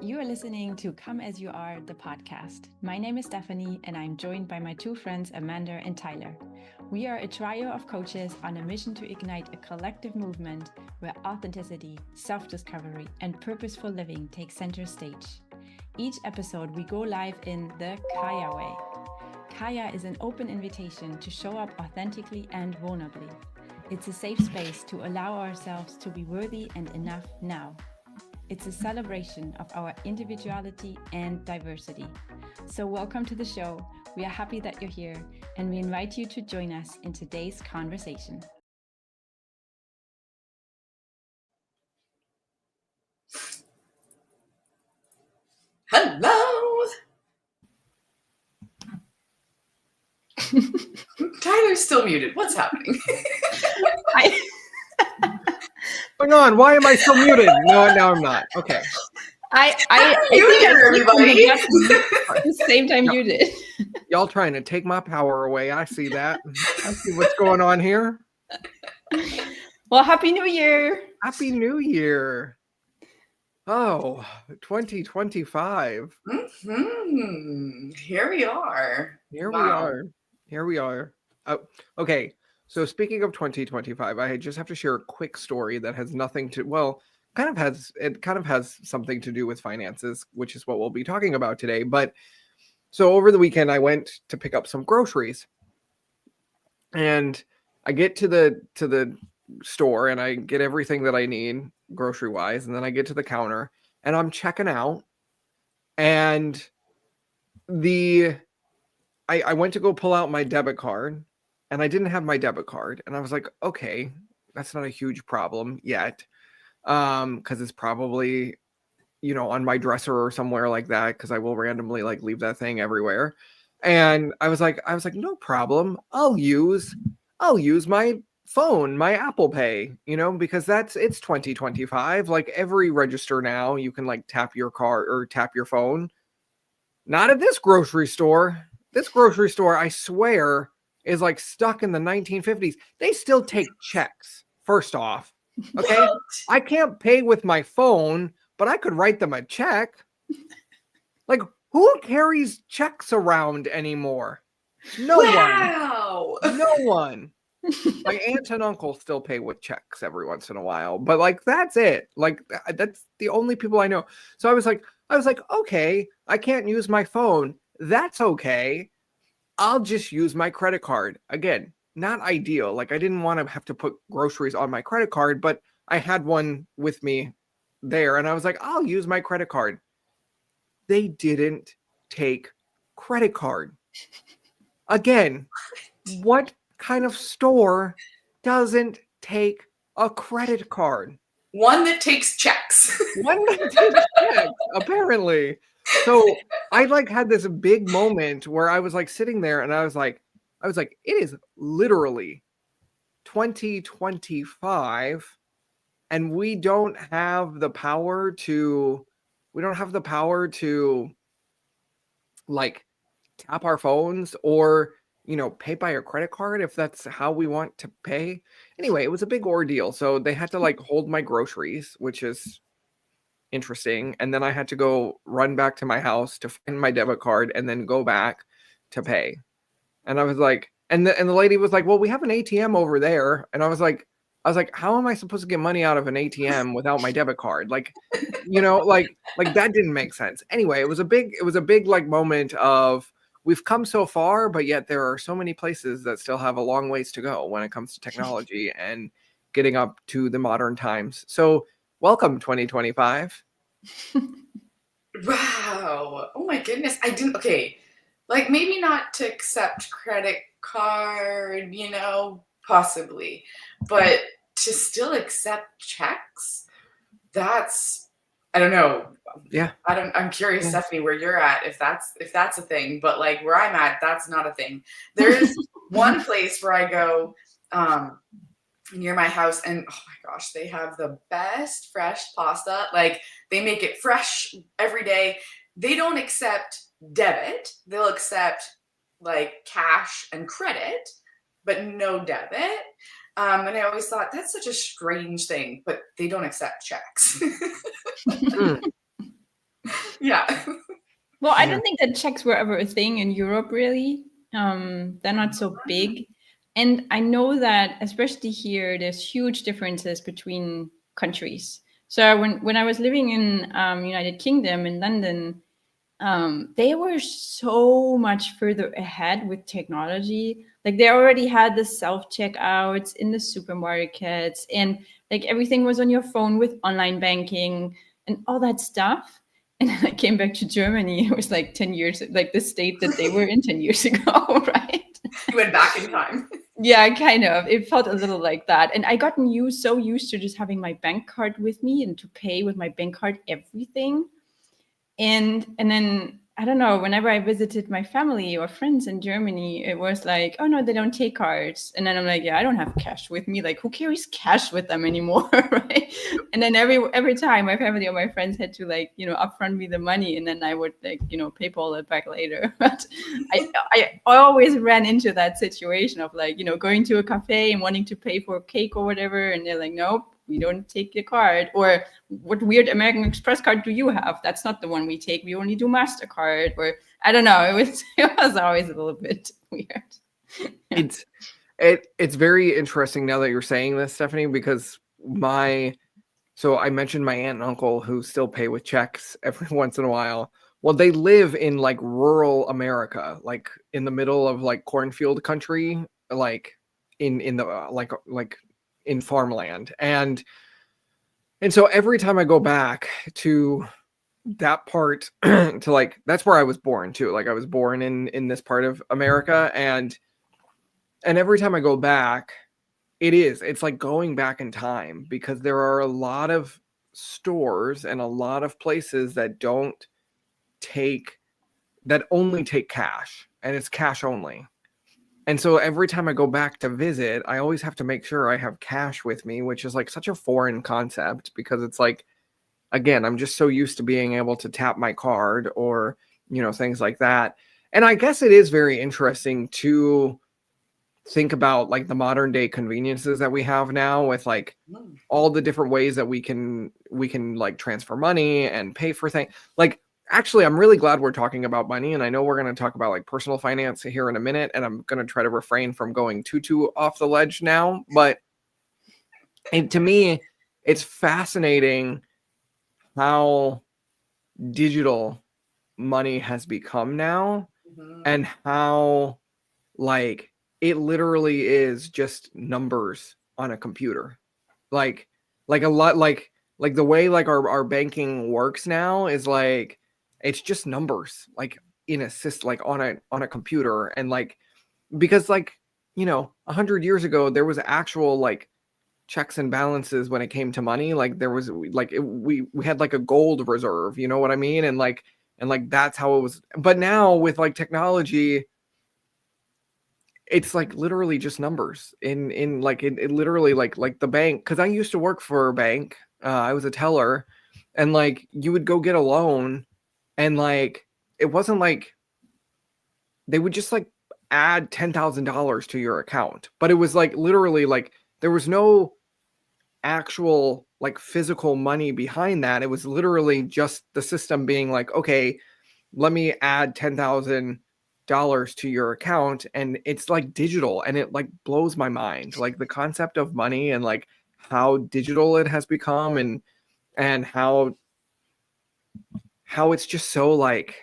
You are listening to Come As You Are, the podcast. My name is Stephanie, and I'm joined by my two friends, Amanda and Tyler. We are a trio of coaches on a mission to ignite a collective movement where authenticity, self discovery, and purposeful living take center stage. Each episode, we go live in the Kaya way. Kaya is an open invitation to show up authentically and vulnerably. It's a safe space to allow ourselves to be worthy and enough now. It's a celebration of our individuality and diversity. So welcome to the show. We are happy that you're here, and we invite you to join us in today's conversation. Hello. Tyler's still muted. What's happening? Hang on, why am I still muted? No, now I'm not. Okay. I think everybody. At the same time you did. Y'all trying to take my power away. I see that. I see what's going on here. Well, Happy New Year. Happy New Year. Oh, 2025. Here we are. Here we are. Oh, okay. So speaking of 2025, I just have to share a quick story that has nothing to, well, kind of has something to do with finances, which is what we'll be talking about today. But so over the weekend, I went to pick up some groceries, and I get to the store and I get everything that I need grocery wise. And then I get to the counter and I'm checking out, and I went to go pull out my debit card, and I didn't have my debit card. And I was like, okay, that's not a huge problem yet. Because it's probably, on my dresser or somewhere like that, because I will randomly leave that thing everywhere. And I was like, no problem. I'll use my phone, my Apple Pay, because it's 2025. Like every register now, you can tap your card or tap your phone. Not at this grocery store. This grocery store, I swear, is stuck in the 1950s. They still take checks, first off. Okay? What? I can't pay with my phone, but I could write them a check. Who carries checks around anymore? No one. No one. My aunt and uncle still pay with checks every once in a while, but that's it. That's the only people I know. So I was like, okay, I can't use my phone. That's okay. I'll just use my credit card. Again, not ideal. I didn't want to have to put groceries on my credit card, but I had one with me there, and I was like, I'll use my credit card. They didn't take credit card. Again, what kind of store doesn't take a credit card? One that takes checks. One that takes checks, apparently. So I had this big moment where I was sitting there, and I was like, it is literally 2025, and we don't have the power to tap our phones or pay by a credit card if that's how we want to pay. Anyway, it was a big ordeal. So they had to hold my groceries, which is interesting. And then I had to go run back to my house to find my debit card and then go back to pay. And I was like, and the lady was like, well, we have an ATM over there. And I was like, how am I supposed to get money out of an ATM without my debit card? That didn't make sense. Anyway, it was a big moment of, we've come so far, but yet there are so many places that still have a long ways to go when it comes to technology and getting up to the modern times. So welcome 2025. Wow. Oh my goodness. I didn't, okay. Maybe not to accept credit card, possibly, but to still accept checks, that's, I don't know. Yeah. I'm curious, yeah. Stephanie, where you're at, if that's a thing, but where I'm at, that's not a thing. There's one place where I go near my house, and oh my gosh, they have the best fresh pasta. They make it fresh every day. They don't accept debit. They'll accept cash and credit, but no debit. And I always thought that's such a strange thing, but they don't accept checks. Yeah. Well, I don't think that checks were ever a thing in Europe, really. They're not so big. And I know that, especially here, there's huge differences between countries. So when I was living in United Kingdom in London, they were so much further ahead with technology. Like they already had the self checkouts in the supermarkets, and like everything was on your phone with online banking and all that stuff. And then I came back to Germany. It was like 10 years, like the state that they were in 10 years ago, right? You went back in time. Yeah, kind of. It felt a little like that. And I gotten so used to just having my bank card with me and to pay with my bank card everything. And then I don't know, whenever I visited my family or friends in Germany, it was like, oh no, they don't take cards. And then I'm like, yeah, I don't have cash with me. Like, who carries cash with them anymore? Right. And then every time my family or my friends had to like, upfront me the money, and then I would like, PayPal it back later. But I always ran into that situation of like, going to a cafe and wanting to pay for a cake or whatever, and they're like, nope, we don't take your card. Or what weird American Express card do you have? That's not the one we take. We only do MasterCard. Or I don't know. It was always a little bit weird. Yeah. It's very interesting now that you're saying this, Stephanie, because so I mentioned my aunt and uncle who still pay with checks every once in a while. Well, they live in like rural America, like in the middle of like cornfield country, like in the like in farmland. And so every time I go back to that part to like, that's where I was born too. Like I was born in this part of America, and every time I go back, it's like going back in time, because there are a lot of stores and a lot of places that only take cash, and it's cash only. And so every time I go back to visit, I always have to make sure I have cash with me, which is like such a foreign concept, because it's like, again, I'm just so used to being able to tap my card or, things like that. And I guess it is very interesting to think about like the modern day conveniences that we have now with like all the different ways that we can like transfer money and pay for things. Like, actually, I'm really glad we're talking about money, and I know we're going to talk about like personal finance here in a minute, and I'm going to try to refrain from going too off the ledge now. But to me, it's fascinating how digital money has become now, and how like it literally is just numbers on a computer. Like a lot, like the way like our banking works now is like, it's just numbers, like in a like on a computer. And like, because like, 100 years ago, there was actual like checks and balances when it came to money. Like there was like, we had like a gold reserve, you know what I mean? And like that's how it was. But now with like technology, it's like literally just numbers in like it literally like the bank. Because I used to work for a bank. I was a teller, and like you would go get a loan, and like it wasn't like they would just like add $10,000 to your account, but it was like literally like there was no actual like physical money behind that. It was literally just the system being like, okay, let me add $10,000 to your account. And it's like digital, and it like blows my mind, like the concept of money and like how digital it has become, and how it's just so like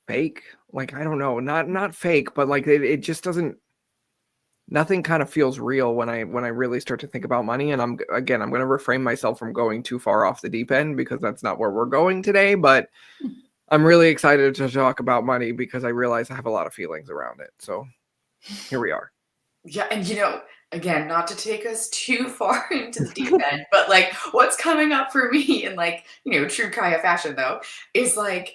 fake. Like, I don't know, not fake, but like it just doesn't, nothing kind of feels real when I really start to think about money. And I'm going to refrain myself from going too far off the deep end, because that's not where we're going today. But I'm really excited to talk about money, because I realize I have a lot of feelings around it. So here we are. Yeah. And again, not to take us too far into the deep end, but like what's coming up for me in like, true Kaya fashion though, is like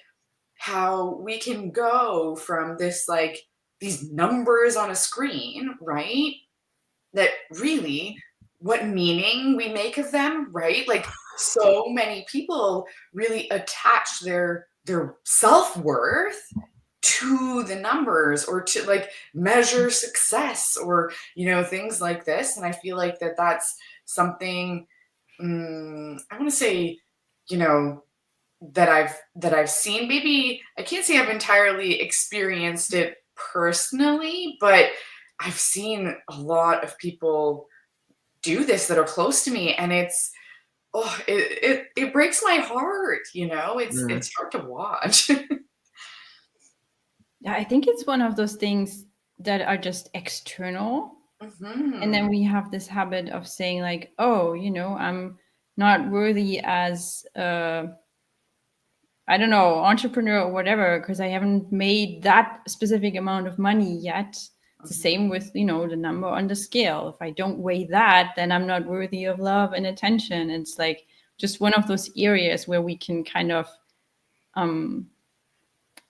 how we can go from this, like these numbers on a screen, right? That really, what meaning we make of them, right? Like so many people really attach their self-worth to the numbers, or to like measure success, or things like this. And I feel like that's something, I want to say, that I've seen. Maybe I can't say I've entirely experienced it personally, but I've seen a lot of people do this that are close to me, and it breaks my heart, it's hard to watch. Yeah, I think it's one of those things that are just external. And then we have this habit of saying like, oh, I'm not worthy as I don't know, entrepreneur or whatever, because I haven't made that specific amount of money yet. It's the same with, the number on the scale. If I don't weigh that, then I'm not worthy of love and attention. It's like just one of those areas where we can kind of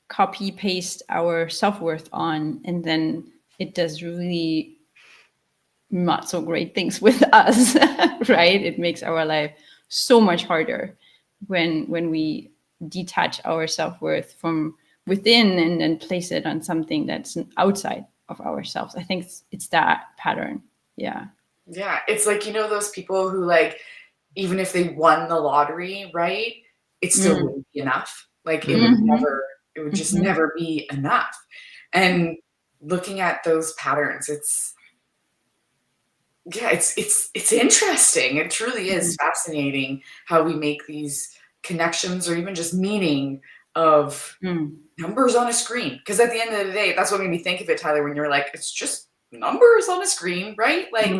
copy paste our self-worth on, and then it does really not so great things with us, right? It makes our life so much harder when we detach our self-worth from within and then place it on something that's outside of ourselves. I think it's that pattern. Yeah. It's like, those people who, like, even if they won the lottery, right, it still wouldn't be enough. Like, it would just never be enough. And looking at those patterns, it's interesting. It truly is fascinating how we make these connections, or even just meaning of numbers on a screen. Because at the end of the day, that's what made me think of it, Tyler, when you're like, it's just numbers on a screen, right? Like,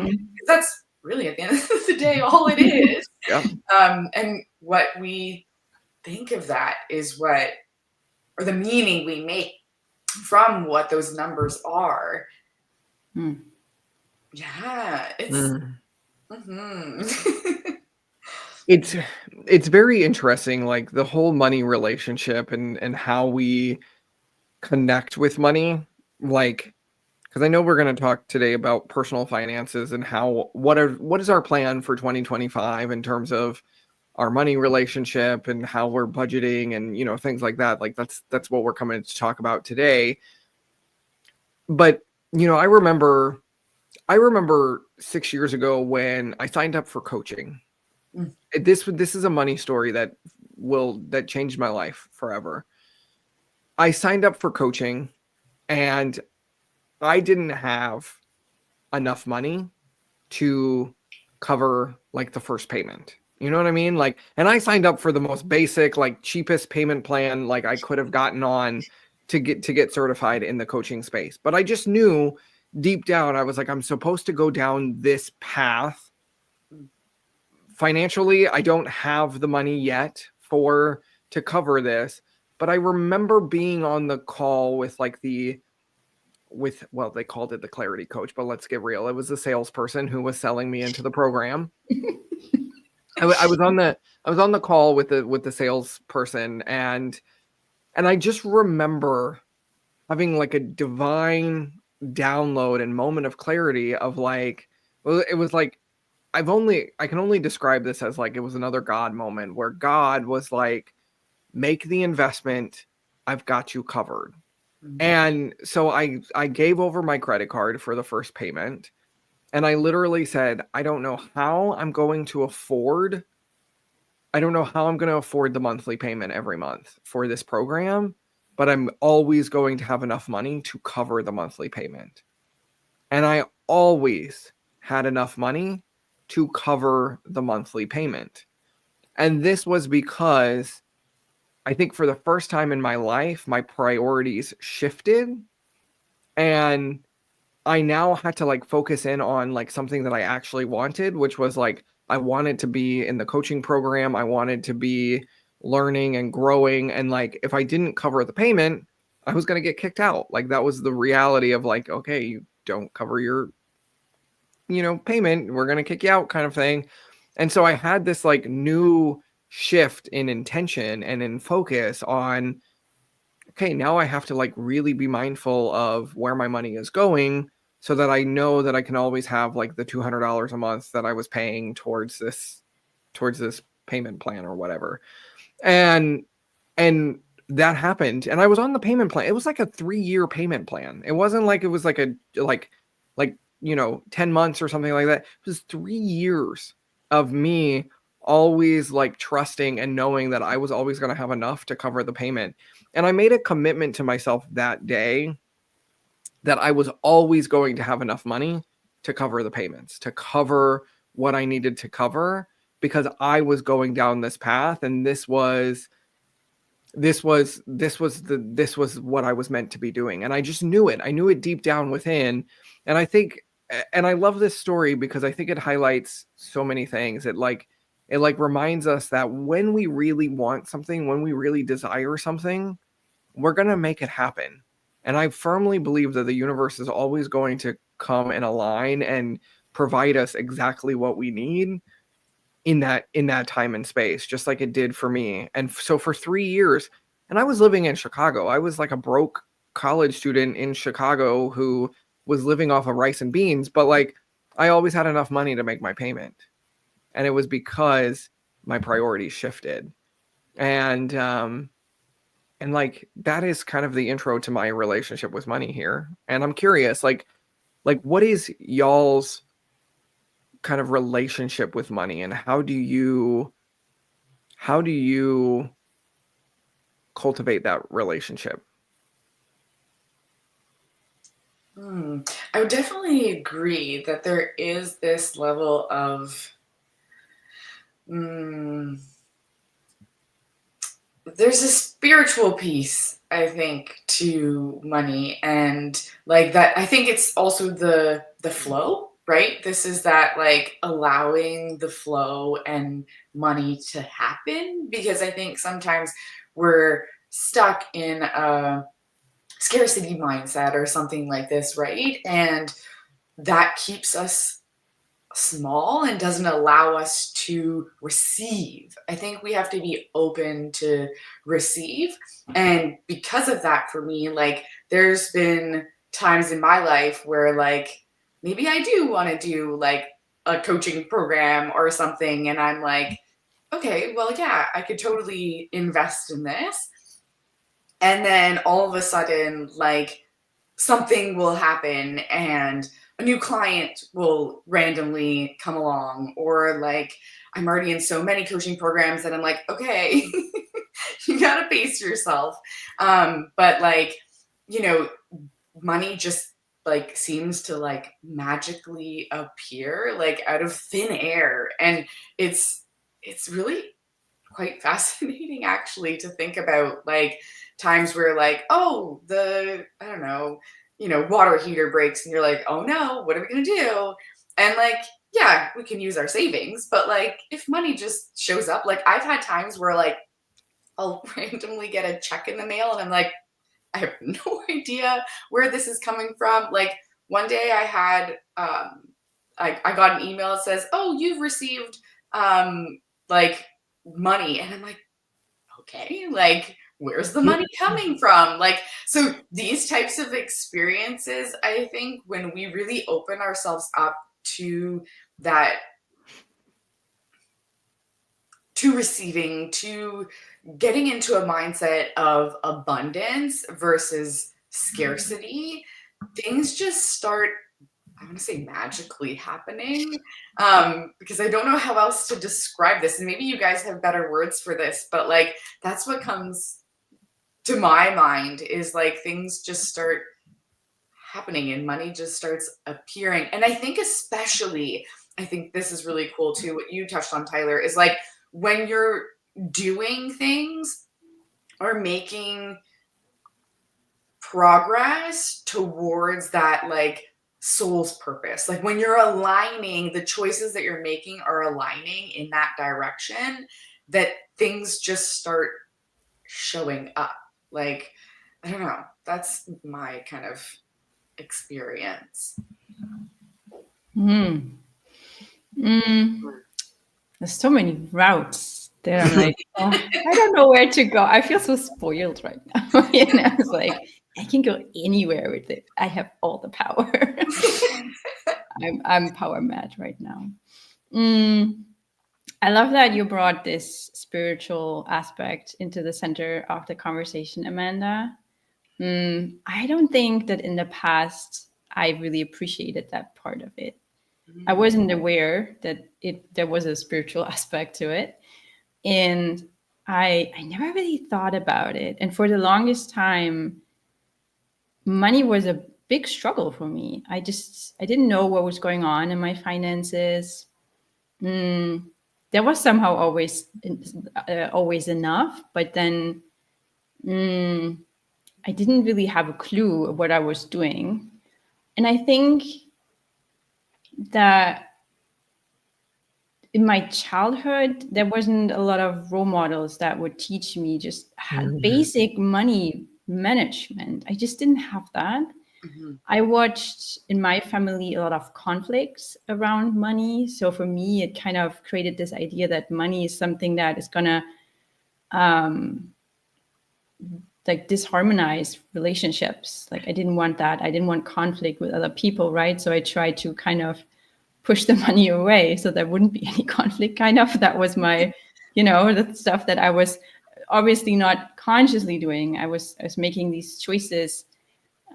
that's really, at the end of the day, all it is. Yeah. And what we think of that is or the meaning we make from what those numbers are. Yeah, it's very interesting, like the whole money relationship and how we connect with money. Like, because I know we're going to talk today about personal finances and what is our plan for 2025 in terms of our money relationship and how we're budgeting and things like that. Like that's what we're coming to talk about today. But I remember 6 years ago when I signed up for coaching. This is a money story that changed my life forever. I signed up for coaching and I didn't have enough money to cover like the first payment. You know what I mean? Like, and I signed up for the most basic, like cheapest payment plan like I could have gotten on to get certified in the coaching space. But I just knew deep down, I was like, I'm supposed to go down this path. Financially, I don't have the money yet to cover this. But I remember being on the call with well, they called it the clarity coach, but let's get real. It was the salesperson who was selling me into the program. I was on the call with the salesperson, and I just remember having like a divine download and moment of clarity of like, well, it was like, I can only describe this as like, it was another God moment where God was like, make the investment. I've got you covered. And so I gave over my credit card for the first payment. And I literally said, I don't know how I'm going to afford the monthly payment every month for this program, but I'm always going to have enough money to cover the monthly payment. And I always had enough money to cover the monthly payment. And this was because I think for the first time in my life, my priorities shifted, and I now had to like focus in on like something that I actually wanted, which was like, I wanted to be in the coaching program. I wanted to be learning and growing. And like, if I didn't cover the payment, I was going to get kicked out. Like that was the reality of like, okay, you don't cover your, payment, we're going to kick you out kind of thing. And so I had this like new shift in intention and in focus on, okay, now I have to like really be mindful of where my money is going so that I know that I can always have like the $200 a month that I was paying towards this payment plan or whatever. And that happened. And I was on the payment plan. It was like a 3-year payment plan. It wasn't like it was like 10 months or something like that. It was 3 years of me always like trusting and knowing that I was always going to have enough to cover the payment. And I made a commitment to myself that day that I was always going to have enough money to cover the payments, to cover what I needed to cover, because I was going down this path, and this was what I was meant to be doing. And I just knew it. I knew it deep down within. And I think, and I love this story because I think it highlights so many things. It reminds us that when we really want something, when we really desire something, we're going to make it happen. And I firmly believe that the universe is always going to come and align and provide us exactly what we need in that time and space, just like it did for me. And so for 3 years, and I was living in Chicago. I was like a broke college student in Chicago who was living off of rice and beans, but like I always had enough money to make my payment. And it was because my priorities shifted. And like that is kind of the intro to my relationship with money here. And I'm curious, like what is y'all's kind of relationship with money, and how do you cultivate that relationship? I would definitely agree that there is this level of there's a spiritual piece, I think, to money, and like that. I think it's also the flow, right? This is that like allowing the flow and money to happen, because I think sometimes we're stuck in a scarcity mindset or something like this, right? And that keeps us small and doesn't allow us to receive. I think we have to be open to receive. And because of that, for me, like there's been times in my life where like maybe I do want to do like a coaching program or something. And I'm like, okay, well, yeah, I could totally invest in this. And then all of a sudden, like something will happen and a new client will randomly come along, or like I'm already in so many coaching programs that I'm like, okay, you gotta pace yourself. But like, money just like seems to like magically appear like out of thin air, and it's really quite fascinating actually to think about like times where like, oh, I don't know, water heater breaks and you're like, oh no, what are we going to do? And like, yeah, we can use our savings, but like if money just shows up, like I've had times where like I'll randomly get a check in the mail and I'm like, I have no idea where this is coming from. Like one day I had I got an email that says, oh, you've received like money, and I'm like, okay, like where's the money coming from? Like, so these types of experiences, I think when we really open ourselves up to that, to receiving, to getting into a mindset of abundance versus scarcity, things just start, I want to say, magically happening, because I don't know how else to describe this. And maybe you guys have better words for this, but like, that's what comes to my mind is like things just start happening and money just starts appearing. And I think especially, I think this is really cool too, what you touched on, Tyler, is like when you're doing things or making progress towards that like soul's purpose, like when you're aligning, the choices that you're making are aligning in that direction, that things just start showing up. Like, I don't know, that's my kind of experience. There's so many routes there. I'm like, oh, I don't know where to go. I feel so spoiled right now. It's like I can go anywhere with it. I have all the power. I'm power mad right now. I love that you brought this spiritual aspect into the center of the conversation, Amanda. I don't think that in the past I really appreciated that part of it. I wasn't aware that there was a spiritual aspect to it. And I never really thought about it. And for the longest time, money was a big struggle for me. I didn't know what was going on in my finances. There was somehow always enough, but then I didn't really have a clue what I was doing. And I think that in my childhood, there wasn't a lot of role models that would teach me just basic money management. I just didn't have that. I watched in my family a lot of conflicts around money. So for me, it kind of created this idea that money is something that is gonna like disharmonize relationships. Like I didn't want that. I didn't want conflict with other people, right? So I tried to kind of push the money away so there wouldn't be any conflict, kind of. That was my, the stuff that I was obviously not consciously doing. I was making these choices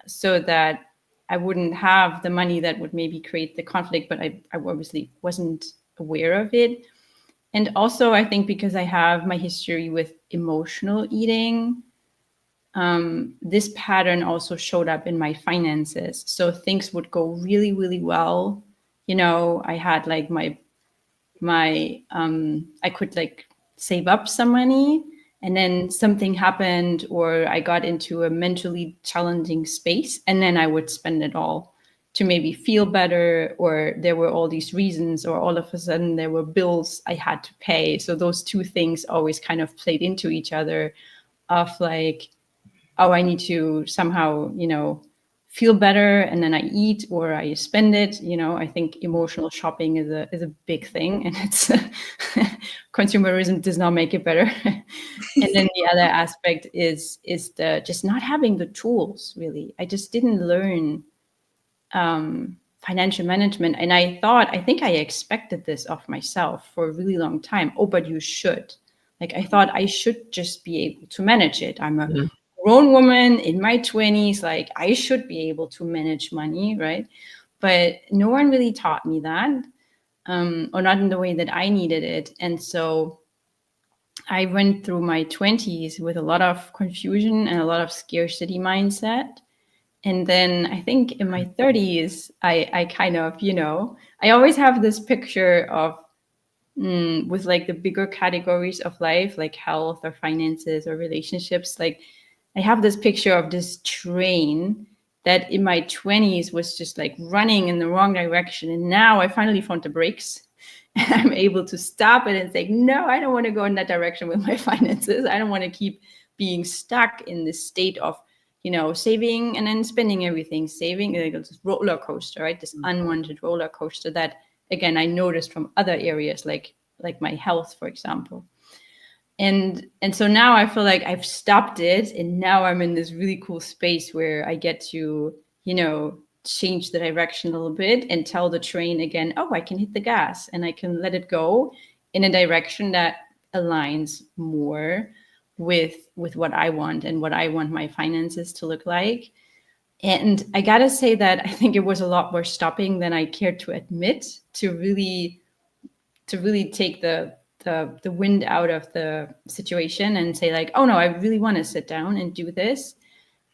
so that I wouldn't have the money that would maybe create the conflict, but I obviously wasn't aware of it. And also, I think because I have my history with emotional eating, this pattern also showed up in my finances. So things would go really, really well. I had like I could like save up some money, and then something happened, or I got into a mentally challenging space, and then I would spend it all to maybe feel better, or there were all these reasons, or all of a sudden there were bills I had to pay. So those two things always kind of played into each other of like, oh, I need to somehow, feel better, and then I eat or I spend it. I think emotional shopping is a big thing, and it's consumerism does not make it better. And then the other aspect is the just not having the tools. Really, I just didn't learn financial management, and I think I expected this of myself for a really long time. Oh, but you should. Like I thought I should just be able to manage it. I'm a grown woman in my 20s, like I should be able to manage money, right? But no one really taught me that, or not in the way that I needed it. And so I went through my 20s with a lot of confusion and a lot of scarcity mindset. And then I think in my 30s, I kind of, I always have this picture of with like the bigger categories of life, like health or finances or relationships. Like I have this picture of this train that in my 20s was just like running in the wrong direction. And now I finally found the brakes and I'm able to stop it and say, no, I don't want to go in that direction with my finances. I don't want to keep being stuck in this state of, saving and then spending everything, saving, like this roller coaster, right? This unwanted roller coaster that, again, I noticed from other areas, like my health, for example. And so now I feel like I've stopped it, and now I'm in this really cool space where I get to, change the direction a little bit and tell the train again, oh, I can hit the gas and I can let it go in a direction that aligns more with what I want and what I want my finances to look like. And I gotta say that I think it was a lot more stopping than I cared to admit to really take the wind out of the situation and say like, oh no, I really want to sit down and do this.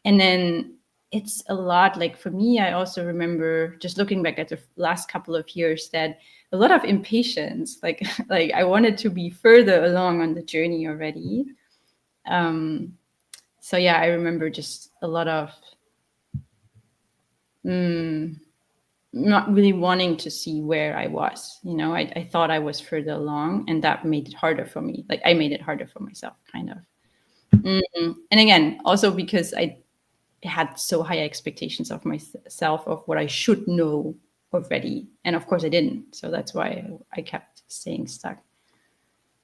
And then it's a lot, like for me, I also remember just looking back at the last couple of years that a lot of impatience, like I wanted to be further along on the journey already. So yeah, I remember just a lot of not really wanting to see where I was. I thought I was further along, and that made it harder for me. Like I made it harder for myself, kind of. And again, also because I had so high expectations of myself of what I should know already. And of course I didn't. So that's why I kept staying stuck.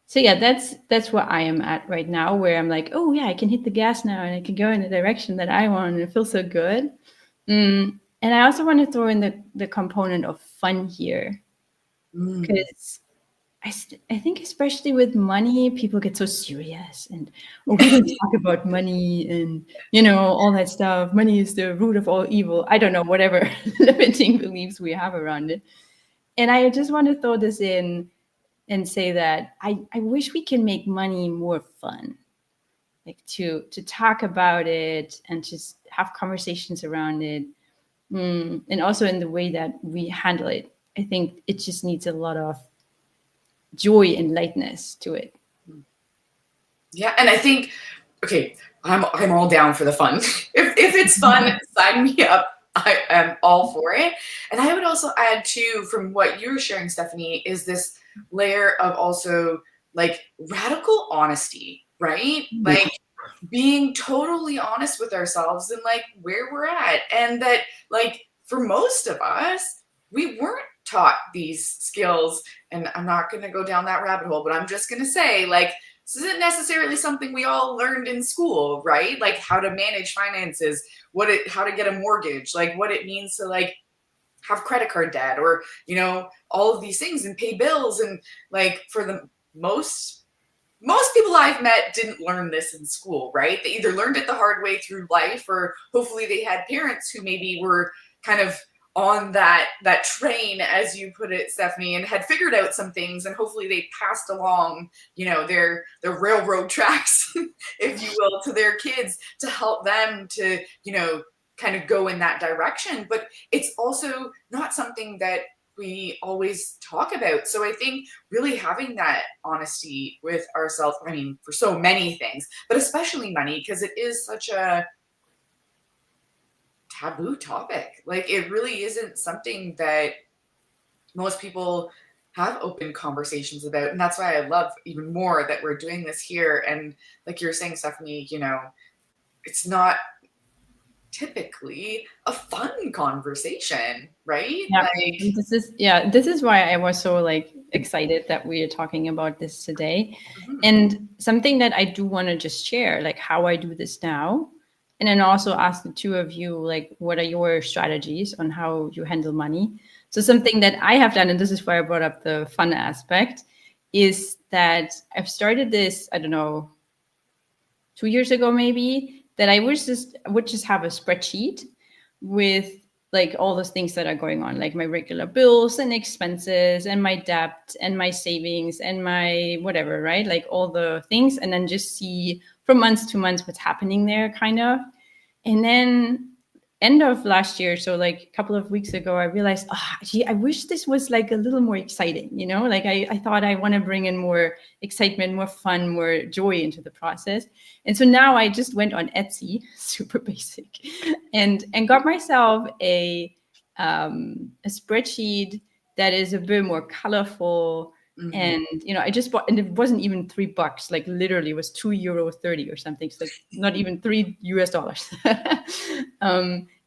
So yeah, that's where I am at right now, where I'm like, oh yeah, I can hit the gas now and I can go in the direction that I want, and it feels so good. And I also want to throw in the component of fun here, because I think especially with money, people get so serious and we don't talk about money and all that stuff. Money is the root of all evil. I don't know, whatever limiting beliefs we have around it. And I just want to throw this in and say that I wish we can make money more fun, like to talk about it and just have conversations around it. And also in the way that we handle it. I think it just needs a lot of joy and lightness to it. Yeah, and I think, okay, I'm all down for the fun. If it's fun, sign me up. I am all for it. And I would also add too, from what you were sharing, Stephanie, is this layer of also like radical honesty, right? Like being totally honest with ourselves and like where we're at. And that like for most of us, we weren't taught these skills. And I'm not going to go down that rabbit hole, but I'm just going to say like, this isn't necessarily something we all learned in school, right? Like how to manage finances, how to get a mortgage, like what it means to like have credit card debt or, you know, all of these things and pay bills. And like for the most people I've met didn't learn this in school, right? They either learned it the hard way through life or hopefully they had parents who maybe were kind of on that train, as you put it, Stephanie, and had figured out some things and hopefully they passed along, you know, their railroad tracks, if you will, to their kids to help them to, you know, kind of go in that direction. But it's also not something that we always talk about. So I think really having that honesty with ourselves, I mean, for so many things, but especially money, because it is such a taboo topic. Like it really isn't something that most people have open conversations about. And that's why I love even more that we're doing this here. And like you're saying, Stephanie, you know, it's not typically a fun conversation, right? Yeah. Like, this is why I was so like excited that we are talking about this today. mm-hmm. And something that I do want to just share, like how I do this now. And then also ask the two of you, like, what are your strategies on how you handle money? So something that I have done, and this is why I brought up the fun aspect, is that I've started this, I don't know, 2 years ago, maybe, that I would just have a spreadsheet with like all those things that are going on, like my regular bills and expenses and my debt and my savings and my whatever, right? Like all the things, and then just see from month to month what's happening there, kind of. And then end of last year, so like a couple of weeks ago, I realized, gee, I wish this was like a little more exciting, you know? Like I thought I want to bring in more excitement, more fun, more joy into the process. And so now I just went on Etsy, super basic, and got myself a spreadsheet that is a bit more colorful. Mm-hmm. And, you know, I just bought, and it wasn't even $3, like literally it was €2.30 or something. So like not even $3.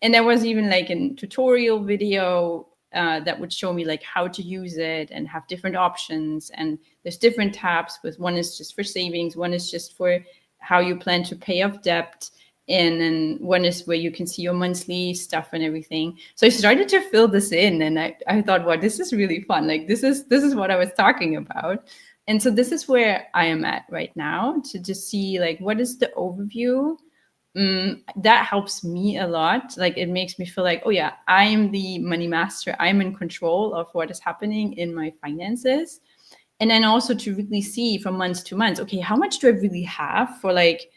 And there was even like a tutorial video that would show me like how to use it and have different options. And there's different tabs with one is just for savings, one is just for how you plan to pay off debt. And then one is where you can see your monthly stuff and everything. So I started to fill this in, and I thought, wow, this is really fun. Like this is what I was talking about. And so this is where I am at right now, to just see like what is the overview. That helps me a lot. Like it makes me feel like, oh yeah, I am the money master. I'm in control of what is happening in my finances. And then also to really see from month to month, okay, how much do I really have for like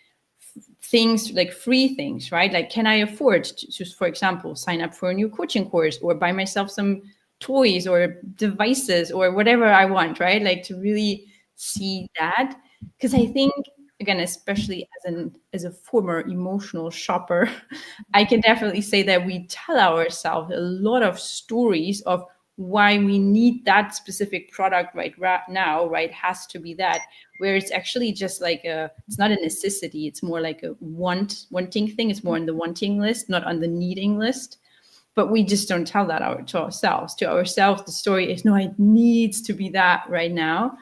things, like free things, right? Like, can I afford to, for example, sign up for a new coaching course or buy myself some toys or devices or whatever I want, right? Like to really see that. Because I think, again, especially as a former emotional shopper, I can definitely say that we tell ourselves a lot of stories of why we need that specific product right now, right? Has to be that, where it's actually just like it's not a necessity. It's more like a wanting thing. It's more on the wanting list, not on the needing list. But we just don't tell that to ourselves. To ourselves, the story is, no, it needs to be that right now.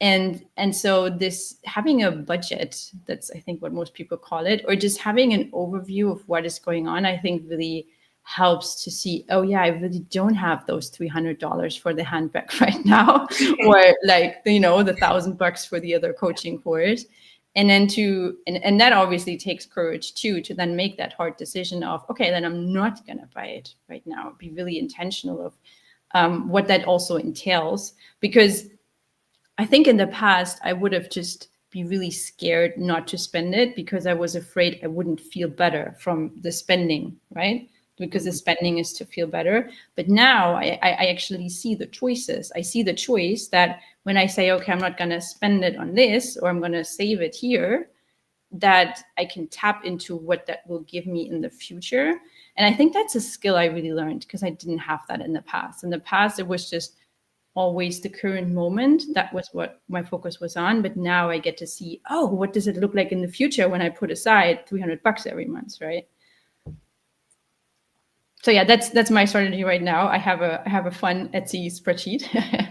And so this having a budget, that's I think what most people call it, or just having an overview of what is going on, I think really helps to see, oh yeah, I really don't have those $300 for the handbag right now, or like, you know, the $1,000 for the other coaching course. And then and that obviously takes courage too, to then make that hard decision of, okay, then I'm not going to buy it right now. Be really intentional of, what that also entails. Because I think in the past, I would have just be really scared not to spend it because I was afraid I wouldn't feel better from the spending, right? Because the spending is to feel better. But now I actually see the choices. I see the choice that when I say, okay, I'm not going to spend it on this, or I'm going to save it here, that I can tap into what that will give me in the future. And I think that's a skill I really learned because I didn't have that in the past. In the past, it was just always the current moment. That was what my focus was on. But now I get to see, oh, what does it look like in the future when I put aside $300 every month, right? So yeah, that's my strategy right now. I have a fun Etsy spreadsheet.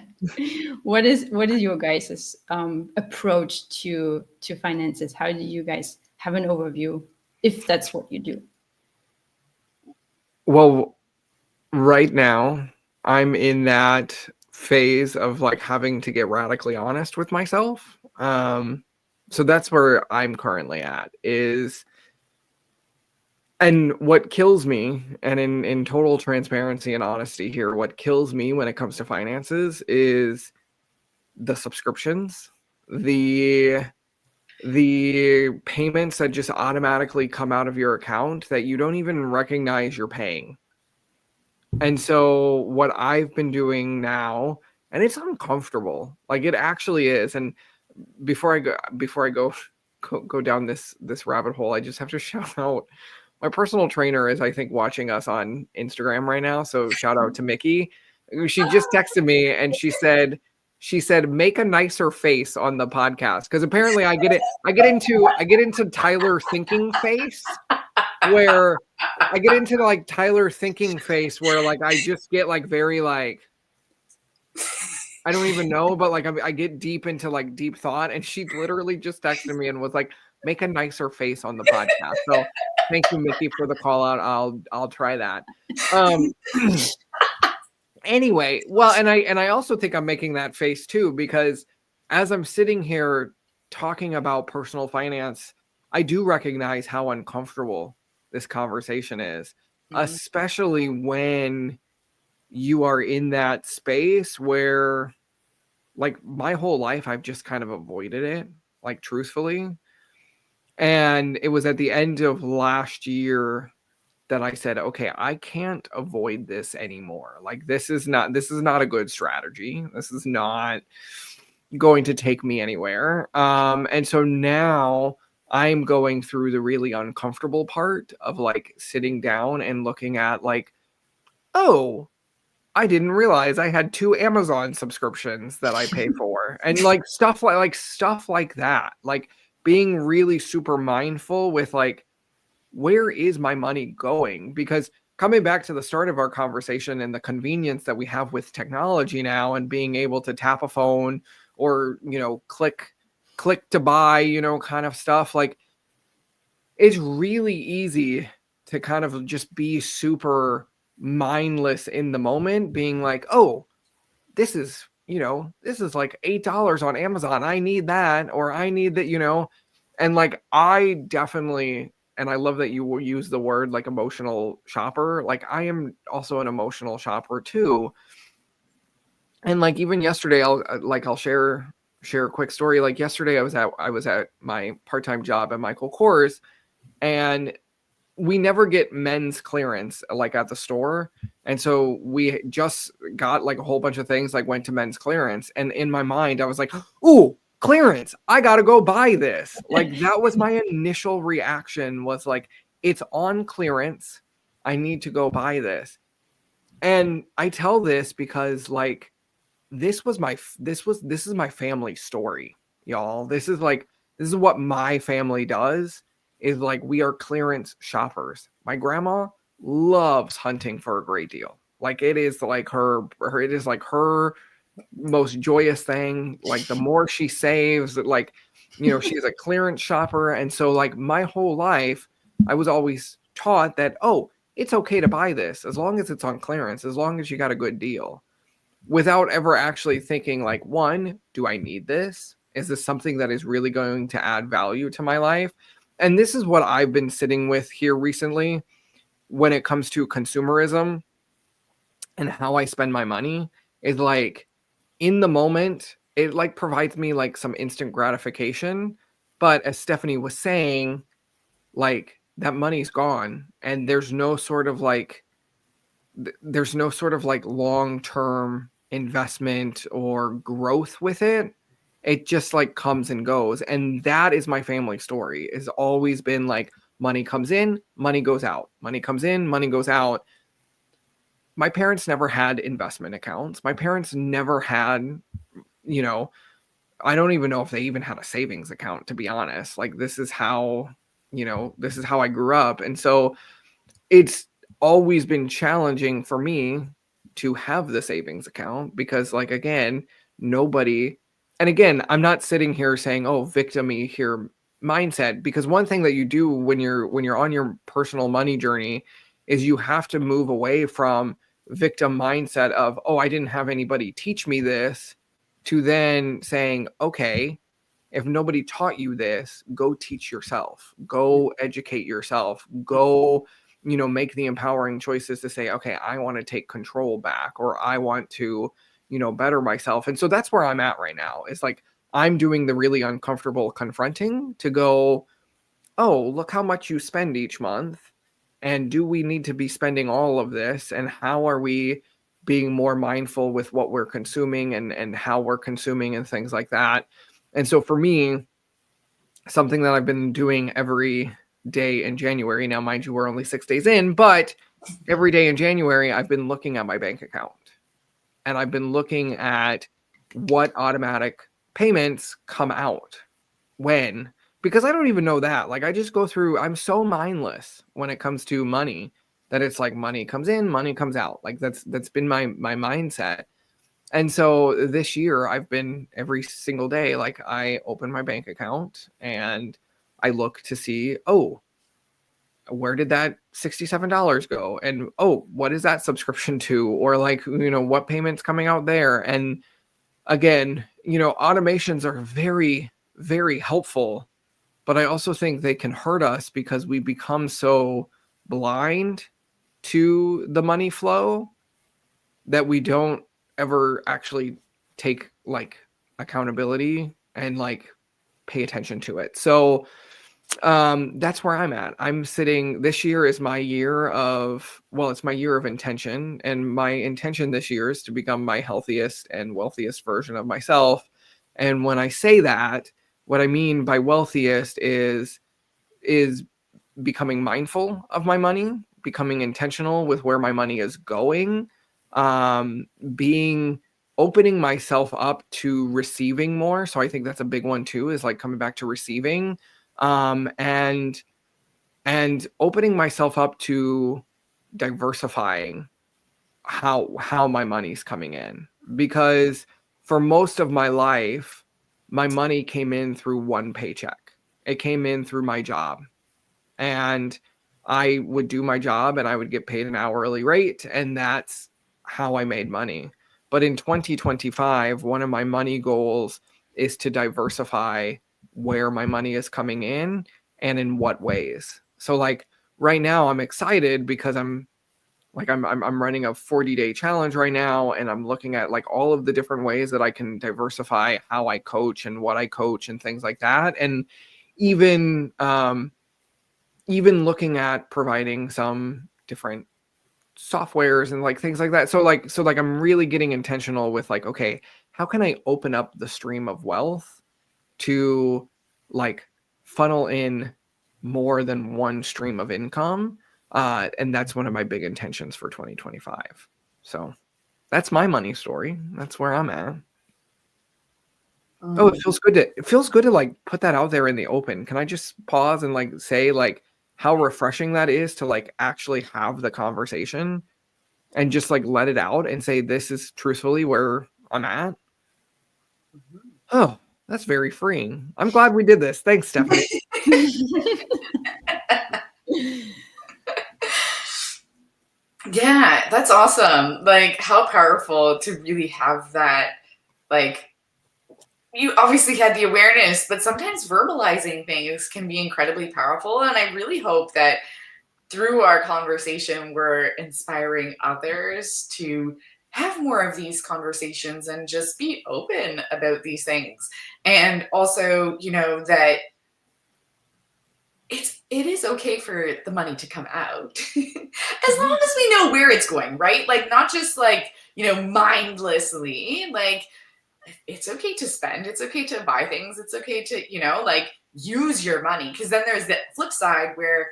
What is your guys' approach to finances? How do you guys have an overview, if that's what you do? Well, right now I'm in that phase of like having to get radically honest with myself. So that's where I'm currently at is. And what kills me, and in total transparency and honesty here, what kills me when it comes to finances is the subscriptions, the payments that just automatically come out of your account that you don't even recognize you're paying. And so what I've been doing now, and it's uncomfortable, like it actually is. And before I go down this rabbit hole, I just have to shout out. My personal trainer is, I think, watching us on Instagram right now. So shout out to Mickey. She just texted me and she said, make a nicer face on the podcast. Because apparently I get into Tyler thinking face where I get into like Tyler thinking face where like I just get like very like I don't even know, but like I get deep into like deep thought. And she literally just texted me and was like, make a nicer face on the podcast. So thank you, Mickey, for the call out. I'll try that. Anyway, well, and I also think I'm making that face too, because as I'm sitting here talking about personal finance, I do recognize how uncomfortable this conversation is, especially when you are in that space where like my whole life, I've just kind of avoided it, like truthfully. And it was at the end of last year that I said, okay, I can't avoid this anymore. Like this is not a good strategy. This is not going to take me anywhere. And so now I'm going through the really uncomfortable part of like sitting down and looking at like, oh, I didn't realize I had 2 Amazon subscriptions that I pay for. And like stuff like that. Like being really super mindful with like, where is my money going? Because coming back to the start of our conversation and the convenience that we have with technology now and being able to tap a phone or, click to buy, kind of stuff, like it's really easy to kind of just be super mindless in the moment, being like, oh, this is like $8 on Amazon. I need that, or I need that, and like, I definitely, and I love that you will use the word like emotional shopper. Like I am also an emotional shopper too. And like, even yesterday, I'll share a quick story. Like yesterday I was at my part-time job at Michael Kors, and we never get men's clearance like at the store. And so we just got like a whole bunch of things, like went to men's clearance. And in my mind, I was like, ooh, clearance, I got to go buy this. Like that was my initial reaction, was like, it's on clearance. I need to go buy this. And I tell this because like, this is my family story, y'all. This is what my family does. Is like, we are clearance shoppers. My grandma loves hunting for a great deal. Like it is like her most joyous thing. Like the more she saves, like, she's a clearance shopper. And so like my whole life, I was always taught that, oh, it's okay to buy this as long as it's on clearance, as long as you got a good deal, without ever actually thinking like, one, do I need this? Is this something that is really going to add value to my life? And this is what I've been sitting with here recently when it comes to consumerism and how I spend my money is like in the moment, it like provides me like some instant gratification. But as Stephanie was saying, like that money's gone and there's no sort of like long-term investment or growth with it. It just like comes and goes. And that is my family story. It's always been like money comes in, money goes out, money comes in, money goes out. My parents never had investment accounts. My parents never had, you know, I don't even know if they even had a savings account, to be honest. Like this is how I grew up. And so it's always been challenging for me to have the savings account because like, again, nobody, and again, I'm not sitting here saying, oh, victim-y here mindset, because one thing that you do when you're on your personal money journey is you have to move away from victim mindset of, oh, I didn't have anybody teach me this, to then saying, okay, if nobody taught you this, go teach yourself, go educate yourself, go, make the empowering choices to say, okay, I want to take control back, or I want to, better myself. And so that's where I'm at right now. It's like, I'm doing the really uncomfortable confronting to go, oh, look how much you spend each month. And do we need to be spending all of this? And how are we being more mindful with what we're consuming and how we're consuming and things like that? And so for me, something that I've been doing every day in January, now mind you, we're only 6 days in, but every day in January, I've been looking at my bank account and I've been looking at what automatic payments come out when, because I don't even know that. Like I just go through, I'm so mindless when it comes to money that it's like money comes in, money comes out. Like that's been my mindset. And so this year I've been every single day, like I open my bank account and I look to see, oh, where did that $67 go? And oh, what is that subscription to? Or like, what payment's coming out there? And again, automations are very, very helpful, but I also think they can hurt us because we become so blind to the money flow that we don't ever actually take like accountability and like pay attention to it. So that's where I'm at. I'm sitting, this year is my year of, well, it's my year of intention, and my intention this year is to become my healthiest and wealthiest version of myself. And when I say that, what I mean by wealthiest is becoming mindful of my money, becoming intentional with where my money is going, being opening myself up to receiving more. So I think that's a big one too, is like coming back to receiving, and opening myself up to diversifying how my money's coming in, because for most of my life, my money came in through one paycheck. It came in through my job, and I would do my job and I would get paid an hourly rate, and that's how I made money. But in 2025, one of my money goals is to diversify where my money is coming in and in what ways. So like right now I'm excited because I'm running a 40-day challenge right now, and I'm looking at like all of the different ways that I can diversify how I coach and what I coach and things like that. And even looking at providing some different softwares and like things like that. So I'm really getting intentional with like, okay, how can I open up the stream of wealth to like funnel in more than one stream of income? And that's one of my big intentions for 2025. So that's my money story. That's where I'm at. Oh, it feels good to like put that out there in the open. Can I just pause and like say like how refreshing that is to like actually have the conversation and just like let it out and say, this is truthfully where I'm at. Oh, that's very freeing. I'm glad we did this. Thanks, Stephanie. Yeah, that's awesome. Like how powerful to really have that. Like you obviously had the awareness, but sometimes verbalizing things can be incredibly powerful. And I really hope that through our conversation, we're inspiring others to have more of these conversations and just be open about these things. And also, that it is okay for the money to come out as long as we know where it's going, right? Like, not just like, mindlessly, like, it's okay to spend, it's okay to buy things, it's okay to, like, use your money. Because then there's the flip side where,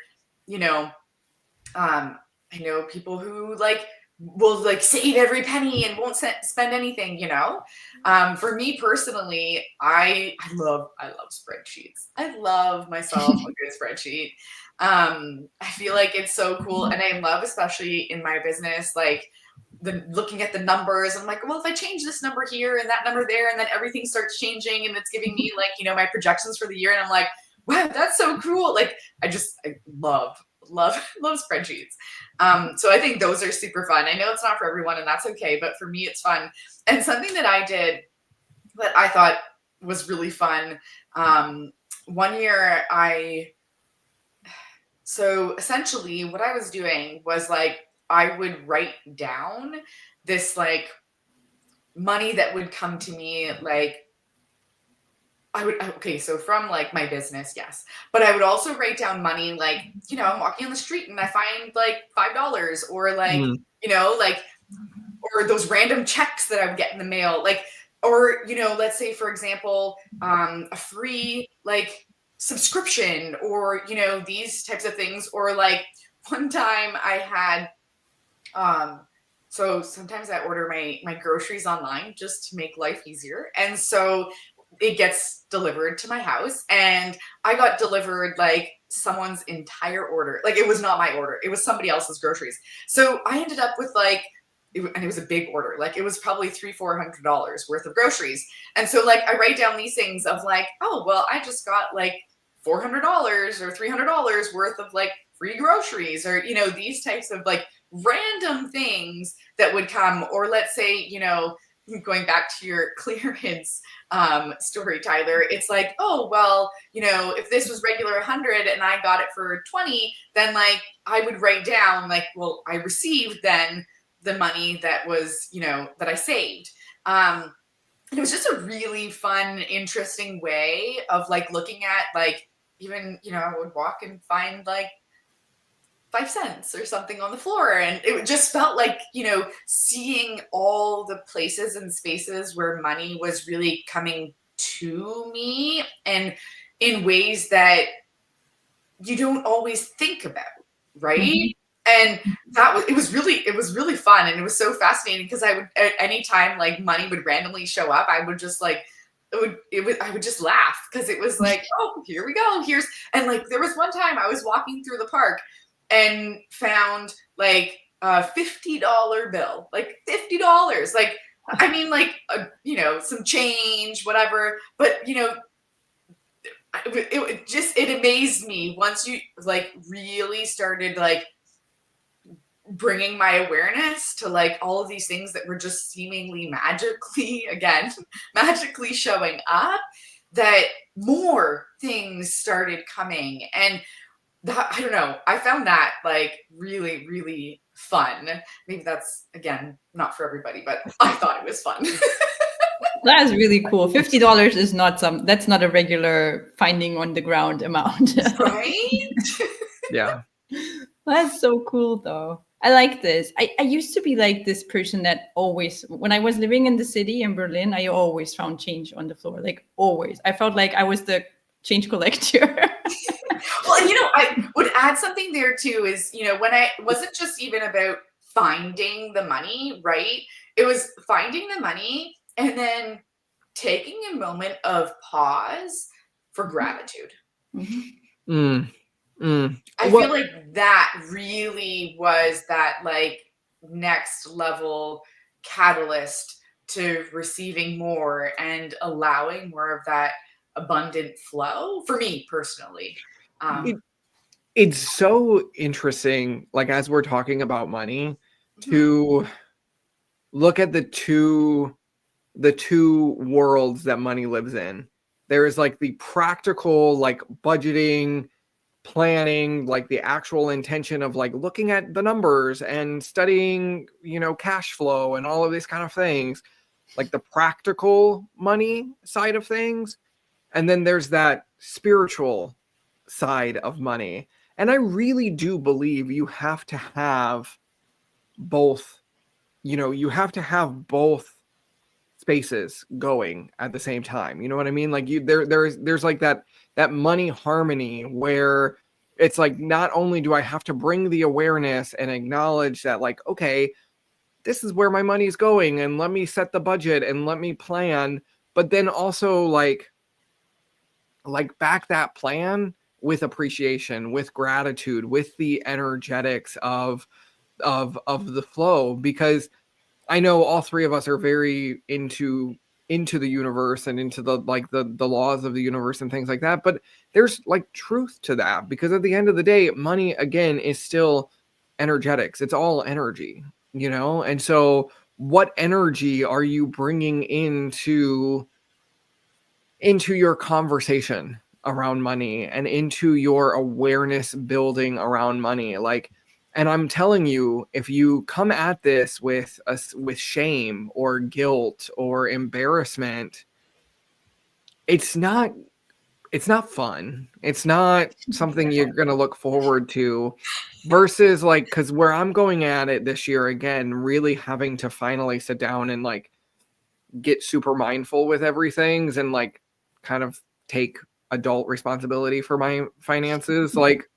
I know people who like will like save every penny and won't spend anything, For me personally, I love spreadsheets. I love myself a good spreadsheet. I feel like it's so cool. And I love, especially in my business, like looking at the numbers. I'm like, well, if I change this number here and that number there, and then everything starts changing and it's giving me like, my projections for the year. And I'm like, wow, that's so cool. Like, I love spreadsheets. So I think those are super fun. I know it's not for everyone, and that's okay, but for me, it's fun. And something that I did that I thought was really fun. One year so essentially what I was doing was like, I would write down this like money that would come to me, like, so from like my business, yes. But I would also write down money, like, I'm walking on the street and I find like $5 or like, like, or those random checks that I would get in the mail, like, or, let's say, for example, a free like subscription or, these types of things. Or like one time I had, so sometimes I order my groceries online just to make life easier. And so it gets delivered to my house, and I got delivered like someone's entire order. Like, it was not my order. It was somebody else's groceries. So I ended up with like, and it was a big order. Like, it was probably $300-400 worth of groceries. And so like, I write down these things of like, oh, well, I just got like $400 or $300 worth of like free groceries, or, these types of like random things that would come. Or let's say, going back to your clearance story, Tyler, it's like, oh, well, if this was regular 100 and I got it for 20, then like I would write down like, well, I received then the money that was, that I saved. It was just a really fun, interesting way of like looking at like, even, I would walk and find like 5 cents or something on the floor. And it just felt like, seeing all the places and spaces where money was really coming to me, and in ways that you don't always think about. Right. Mm-hmm. And it was really fun. And it was so fascinating because I would, at any time like money would randomly show up, I would just like, I would just laugh, because it was like, oh, here we go. And like, there was one time I was walking through the park and found like a $50 bill, like $50, like, I mean, like, some change, whatever. But, it amazed me once you like really started like bringing my awareness to like all of these things that were just seemingly magically showing up, that more things started coming. And that, I don't know, I found that like really, really fun. Maybe that's, again, not for everybody, but I thought it was fun. That's really cool. $50 is that's not a regular finding on the ground amount. Right? Yeah. That's so cool though. I like this. I used to be like this person that always, when I was living in the city in Berlin, I always found change on the floor. Like, always. I felt like I was the change collector. Well, I would add something there too, is, when I wasn't just even about finding the money, right? It was finding the money and then taking a moment of pause for gratitude. Mm-hmm. I feel like that really was that like next level catalyst to receiving more and allowing more of that abundant flow for me personally. It's so interesting, like, as we're talking about money, to look at the two worlds that money lives in. There is like the practical, like budgeting, planning, like the actual intention of like looking at the numbers and studying, cash flow and all of these kind of things, like the practical money side of things. And then there's that spiritual side of money. And I really do believe you have to have both, you have to have both spaces going at the same time. You know what I mean? Like there's like that money harmony where it's like, not only do I have to bring the awareness and acknowledge that, like, okay, this is where my money's going and let me set the budget and let me plan, but then also like back that plan with appreciation, with gratitude, with the energetics of the flow. Because I know all three of us are very into the universe and into the like the laws of the universe and things like that, but there's like truth to that, because at the end of the day, money again is still energetics. It's all energy, and so what energy are you bringing into your conversation around money and into your awareness building around money? Like, and I'm telling you, if you come at this with shame or guilt or embarrassment, it's not fun. It's not something you're going to look forward to, versus like, because where I'm going at it this year, again, really having to finally sit down and like get super mindful with everything and like kind of take adult responsibility for my finances. Like,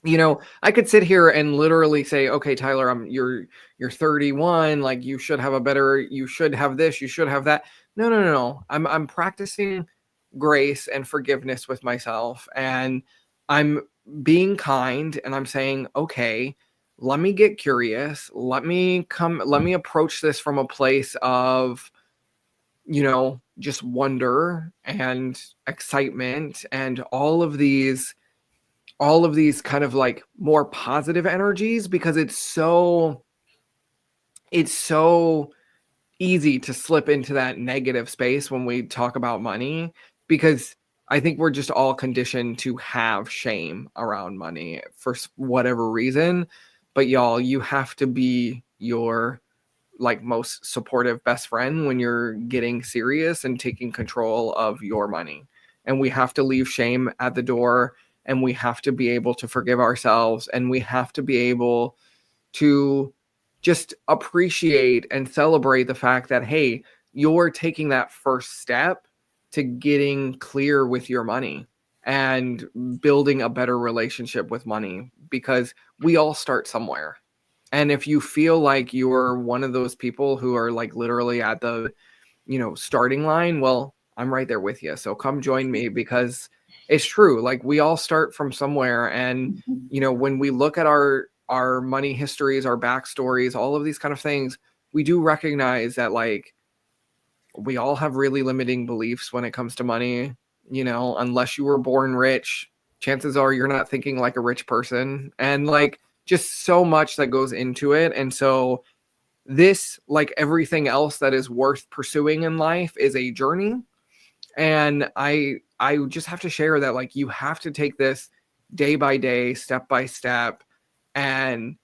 I could sit here and literally say, okay, Tyler, you're 31. Like, you should have you should have this, you should have that. No. I'm practicing grace and forgiveness with myself, and I'm being kind, and I'm saying, okay, let me get curious. Let me approach this from a place of, just wonder and excitement and all of these kind of like more positive energies, because it's so easy to slip into that negative space when we talk about money, because I think we're just all conditioned to have shame around money for whatever reason. But y'all, you have to be your like most supportive best friend when you're getting serious and taking control of your money. And we have to leave shame at the door, and we have to be able to forgive ourselves, and we have to be able to just appreciate and celebrate the fact that, hey, you're taking that first step to getting clear with your money and building a better relationship with money, because we all start somewhere. And if you feel like you're one of those people who are like literally at the, starting line, well, I'm right there with you. So come join me, because it's true. Like, we all start from somewhere. And, when we look at our money histories, our backstories, all of these kind of things, we do recognize that like we all have really limiting beliefs when it comes to money. Unless you were born rich, chances are you're not thinking like a rich person. And like, just so much that goes into it. And so this, like everything else that is worth pursuing in life, is a journey. And I just have to share that, like, you have to take this day by day, step by step. And,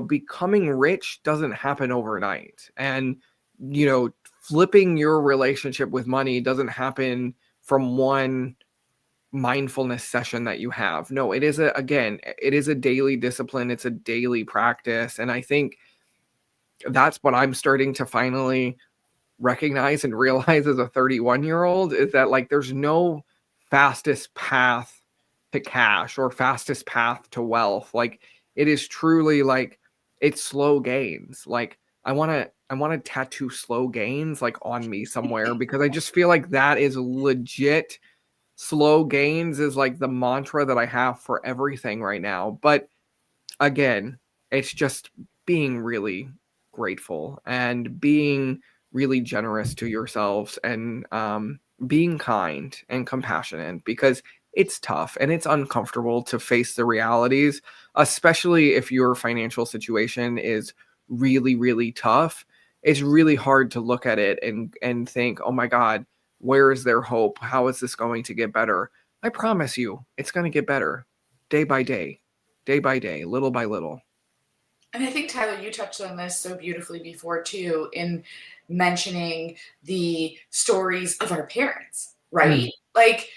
becoming rich doesn't happen overnight. And, flipping your relationship with money doesn't happen from one mindfulness session that you have. No, it is a daily discipline. It's a daily practice. And I think that's what I'm starting to finally recognize and realize as a 31-year-old, is that like there's no fastest path to cash or fastest path to wealth. Like, it is truly like, it's slow gains. Like, I want to tattoo slow gains like on me somewhere, because I just feel like that is legit. Slow gains is like the mantra that I have for everything right now. But again, it's just being really grateful and being really generous to yourselves, and being kind and compassionate, because it's tough and it's uncomfortable to face the realities, especially if your financial situation is really, really tough. It's really hard to look at it and think, oh my God, where is there hope? How is this going to get better? I promise you, it's going to get better. day by day, little by little. And I think, Tyler, you touched on this so beautifully before, too, in mentioning the stories of our parents, right? Like,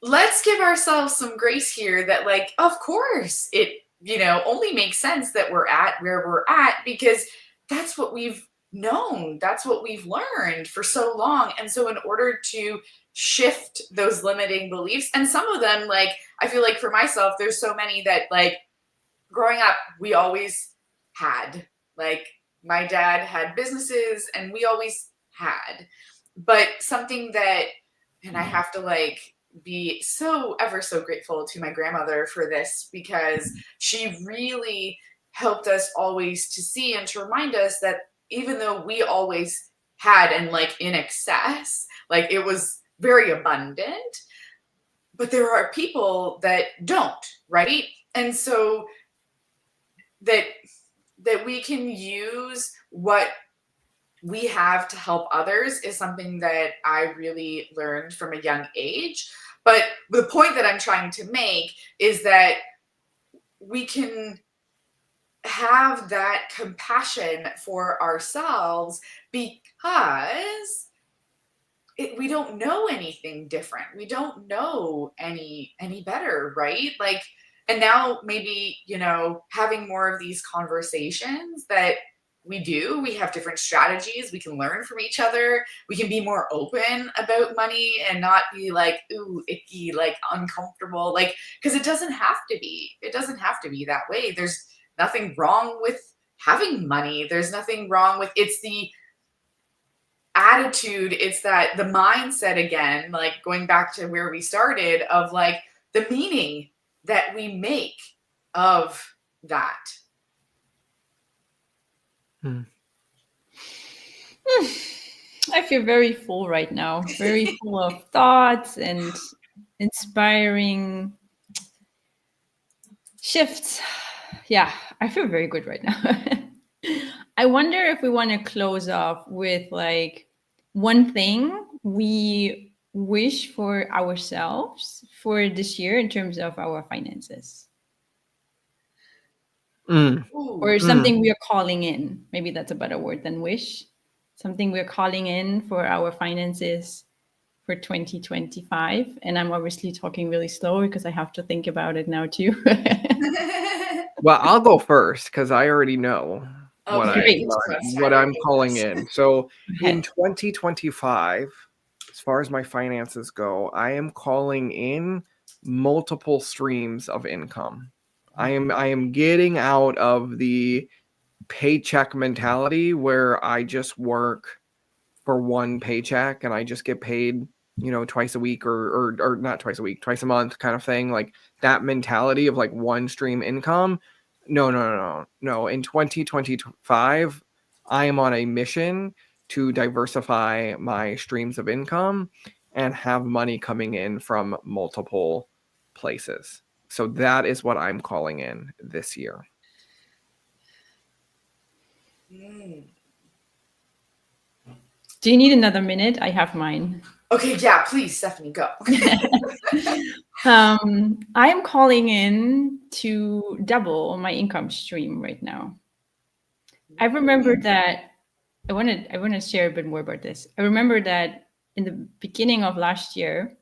let's give ourselves some grace here that, like, of course, it, only makes sense that we're at where we're at because that's what we've known. That's what we've learned for so long. And so, in order to shift those limiting beliefs, and some of them, like, I feel like for myself, there's so many that, like, growing up, we always had. Like, my dad had businesses and we always had. But something that, and I have to, like, be so ever so grateful to my grandmother for this because she really helped us always to see and to remind us that even though we always had and, like, in excess, like, it was very abundant, but there are people that don't, right? And so that we can use what we have to help others is something that I really learned from a young age. But the point that I'm trying to make is that we can have that compassion for ourselves because we don't know anything different. We don't know any better, right? Like, and now maybe, having more of these conversations that we have different strategies. We can learn from each other. We can be more open about money and not be like, ooh, icky, like uncomfortable, like, because it doesn't have to be. It doesn't have to be that way. There's nothing wrong with having money. There's nothing wrong with, it's the attitude, it's that the mindset again, like going back to where we started of like the meaning that we make of that. I feel very full right now, very full of thoughts and inspiring shifts. Yeah, I feel very good right now. I wonder if we want to close off with like one thing we wish for ourselves for this year in terms of our finances. Or something we are calling in. Maybe that's a better word than wish. Something we're calling in for our finances for 2025. And I'm obviously talking really slow because I have to think about it now too. Well, I'll go first because I already know what I'm calling in. So in 2025, as far as my finances go, I am calling in multiple streams of income. I am getting out of the paycheck mentality where I just work for one paycheck and I just get paid, twice a week or not twice a week, twice a month kind of thing. Like that mentality of like one stream income. No. In 2025, I am on a mission to diversify my streams of income and have money coming in from multiple places. So that is what I'm calling in this year. Do you need another minute? I have mine. Okay, yeah, please, Stephanie, go. I am calling in to double my income stream right now. I remember that I want to share a bit more about this. I remember that in the beginning of last year,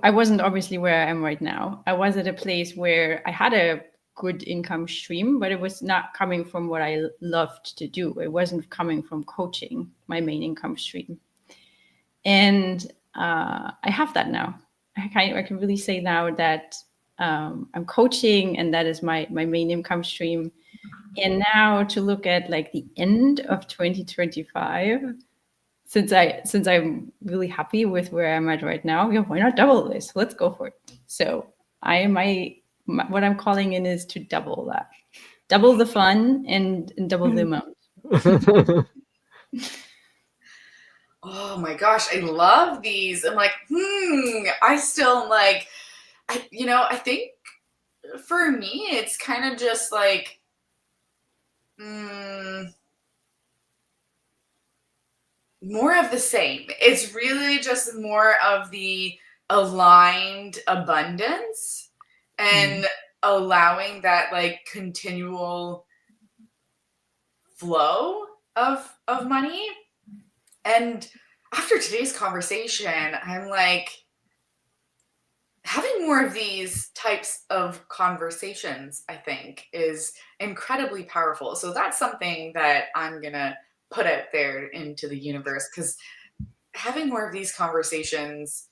I wasn't obviously where I am right now. I was at a place where I had a good income stream, but it was not coming from what I loved to do. It wasn't coming from coaching, my main income stream. And I have that now. I can really say now that I'm coaching and that is my main income stream. And now to look at like the end of 2025, since I'm really happy with where I'm at right now, yeah, why not double this? Let's go for it. So what I'm calling in is to double that, double the fun and double the amount. Oh my gosh, I love these. I'm like, I still like, I think for me, it's kind of just like, more of the same. It's really just more of the aligned abundance. and allowing that like continual flow of money. And after today's conversation, I'm like, having more of these types of conversations, I think, is incredibly powerful. So that's something that I'm going to put out there into the universe, because having more of these conversations,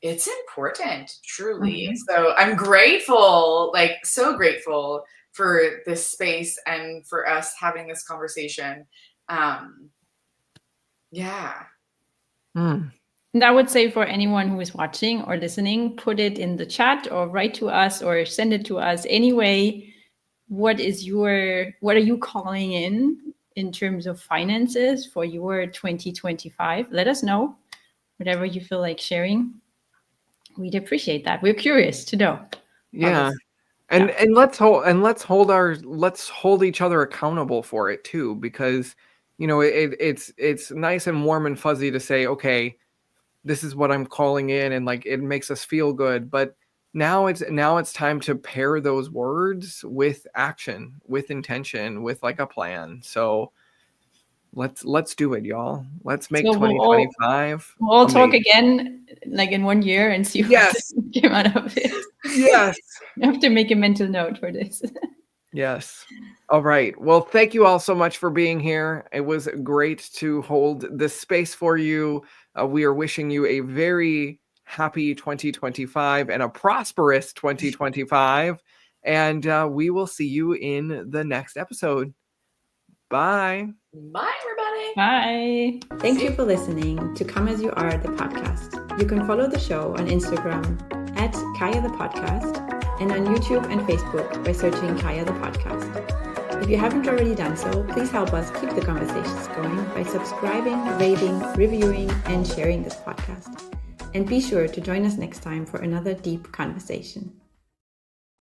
it's important, truly. So I'm grateful, like so grateful for this space and for us having this conversation. Yeah. And I would say for anyone who is watching or listening, put it in the chat or write to us or send it to us anyway. What are you calling in terms of finances for your 2025? Let us know, whatever you feel like sharing. We'd appreciate that. We're curious to know. Yeah. And let's hold each other accountable for it too, because it's nice and warm and fuzzy to say, okay, this is what I'm calling in, and like it makes us feel good. But now it's time to pair those words with action, with intention, with like a plan. So let's do it, y'all. Let's make 2025. We'll all talk again like in 1 year and see what came out of it. Yes. You have to make a mental note for this. Yes. All right. Well, thank you all so much for being here. It was great to hold this space for you. We are wishing you a very happy 2025 and a prosperous 2025. And we will see you in the next episode. Bye. Bye, everybody. Bye. Thank you for listening to Come As You Are, the podcast. You can follow the show on Instagram at Kaya the Podcast and on YouTube and Facebook by searching Kaya the Podcast. If you haven't already done so, please help us keep the conversations going by subscribing, rating, reviewing, and sharing this podcast. And be sure to join us next time for another deep conversation.